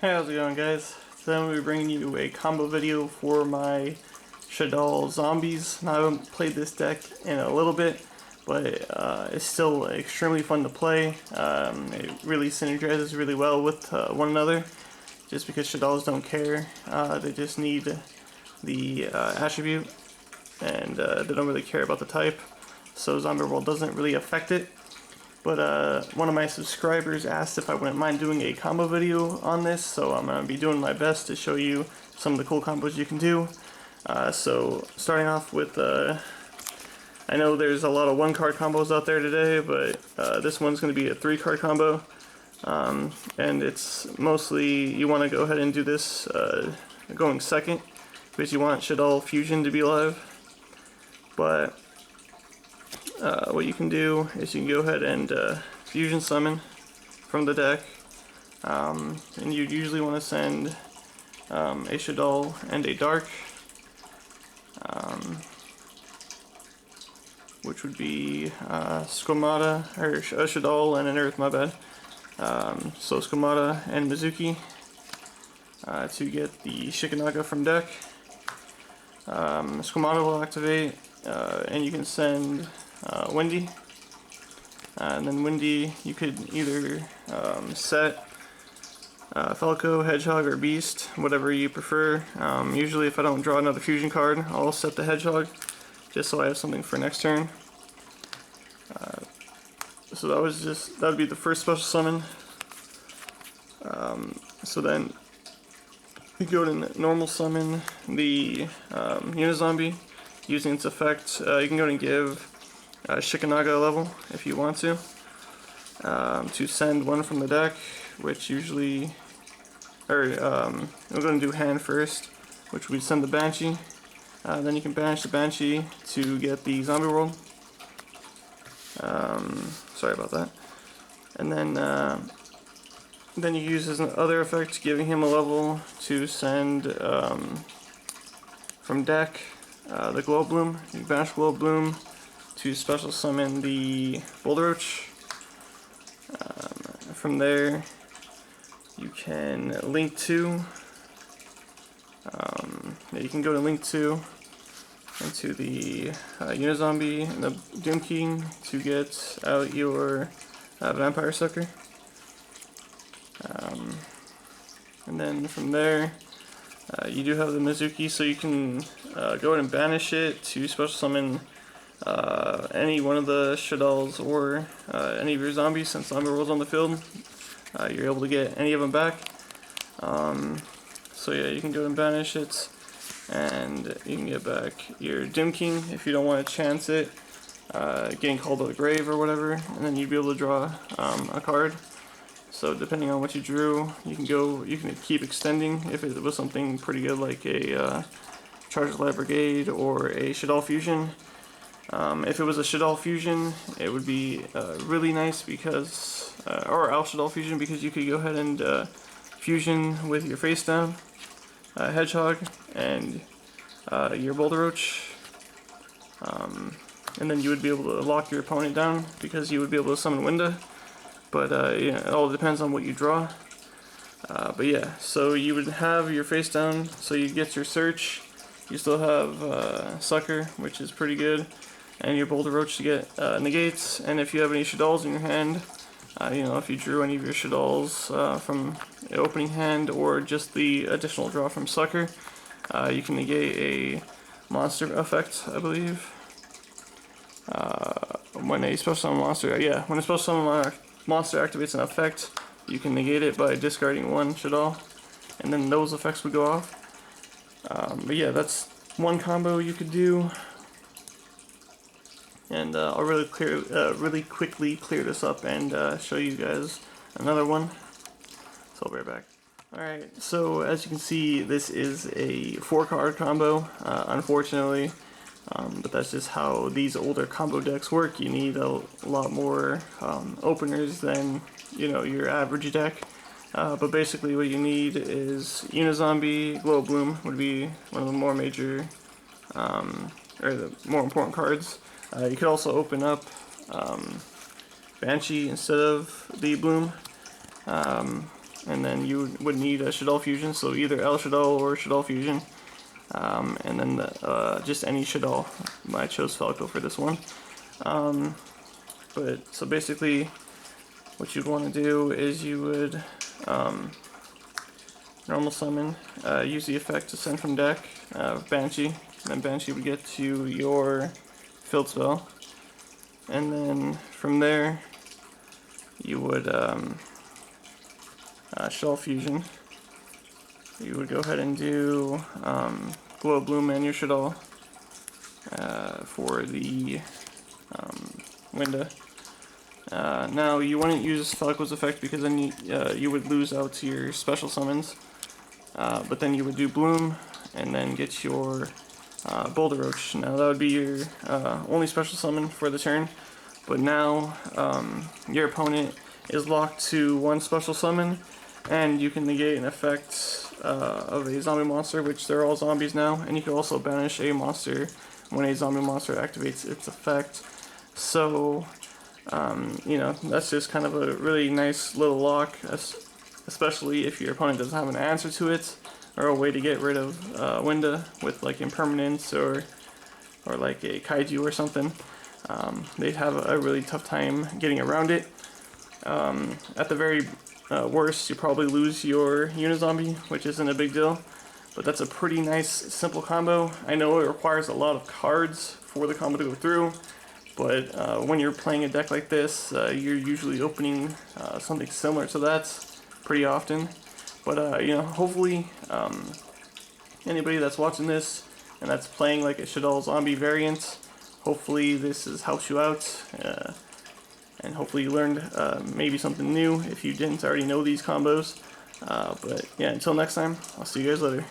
Hey, how's it going, guys? Today I'm going to be bringing you a combo video for my Shaddoll Zombies. Now, I haven't played this deck in a little bit, but it's still extremely fun to play. It really synergizes really well with one another, just because Shaddolls don't care. They just need the attribute, and they don't really care about the type, so Zombie-shaddoll doesn't really affect it. But one of my subscribers asked if I wouldn't mind doing a combo video on this, so I'm going to be doing my best to show you some of the cool combos you can do. So starting off with, I know there's a lot of 1-card combos out there today, but this one's going to be a 3-card combo. And it's mostly, you want to go ahead and do this going second, because you want Shaddoll Fusion to be alive. But what you can do is you can go ahead and fusion summon from the deck, and you usually want to send a Shaddoll and a Dark, which would be Squamata, or a Shaddoll and an Earth, my bad. So Squamata and Mizuki to get the Shikanaga from deck. Squamata will activate, and you can send Windy, and then Windy you could either set Falco, Hedgehog, or Beast, whatever you prefer. Usually if I don't draw another fusion card, I'll set the Hedgehog, just so I have something for next turn. So that would be the first special summon. So then you go to normal summon the Unizombie using its effect. You can go and give Shikanaga a level if you want to send one from the deck, which usually, we're going to do hand first, which we send the Banshee. Then you can banish the Banshee to get the Zombie World. Sorry about that. And then you use his other effect, giving him a level to send from deck the Glow Bloom. You banish Glow Bloom to special summon the Boulder Roach. From there, you can link 2. You can go to link 2 into the Unizombie and the Doom King to get out your Vampire Sucker. And then from there, you do have the Mizuki, so you can go ahead and banish it to special summon any one of the Shaddolls or any of your zombies. Since Zombie rolls on the field, you're able to get any of them back. So yeah, you can go and banish it, and you can get back your Doom King if you don't want to chance it getting called to the grave or whatever, and then you'd be able to draw a card. So depending on what you drew, you can keep extending if it was something pretty good like a Charged Light Brigade or a Shaddoll Fusion. If it was a Shaddoll Fusion, it would be really nice because, or Al Shaddoll Fusion, because you could go ahead and fusion with your face down Hedgehog and your Boulder Roach, and then you would be able to lock your opponent down because you would be able to summon Winda. But yeah, it all depends on what you draw. But yeah, so you would have your face down, so you get your search. You still have Sucker, which is pretty good, and your Boulder Roach to get negates. And if you have any Shaddolls in your hand, if you drew any of your Shaddolls from the opening hand or just the additional draw from Sucker, you can negate a monster effect, I believe. When a special summon monster, when a special summon monster activates an effect, you can negate it by discarding one Shaddoll, and then those effects would go off. But yeah, that's one combo you could do, and I'll really quickly clear this up and show you guys another one. So I'll be right back. Alright, so as you can see, this is a 4-card combo, unfortunately. But that's just how these older combo decks work. You need a lot more openers than your average deck. But basically what you need is Unizombie, Glow Bloom would be one of the more major, or the more important cards. You could also open up Banshee instead of the Bloom. And and then you would need a Shaddoll fusion, so either L Shaddoll or Shaddoll fusion, and then just any Shaddoll. I chose Falco for this one. But so basically, what you'd want to do is you would normal summon, use the effect to send from deck, Banshee, and then Banshee would get to your field spell, and then from there you would Shell Fusion. You would go ahead and do Glow Bloom and your Shaddoll for the window. Now you wouldn't use Falco's effect because then you would lose out to your special summons, but then you would do Bloom and then get your Boulder Roach. Now that would be your only special summon for the turn, but now your opponent is locked to one special summon, and you can negate an effect of a zombie monster, which they're all zombies now, and you can also banish a monster when a zombie monster activates its effect. So, you know, that's just kind of a really nice little lock, especially if your opponent doesn't have an answer to it, or a way to get rid of Winda with like impermanence or like a kaiju or something. They'd have a really tough time getting around it. At the very worst, you probably lose your Unizombie, which isn't a big deal, but that's a pretty nice simple combo. I know it requires a lot of cards for the combo to go through, but when you're playing a deck like this, you're usually opening something similar to that pretty often. But you know, hopefully anybody that's watching this and that's playing like a Shaddoll zombie variant, hopefully this helps you out, and hopefully you learned maybe something new if you didn't already know these combos. But yeah, until next time, I'll see you guys later.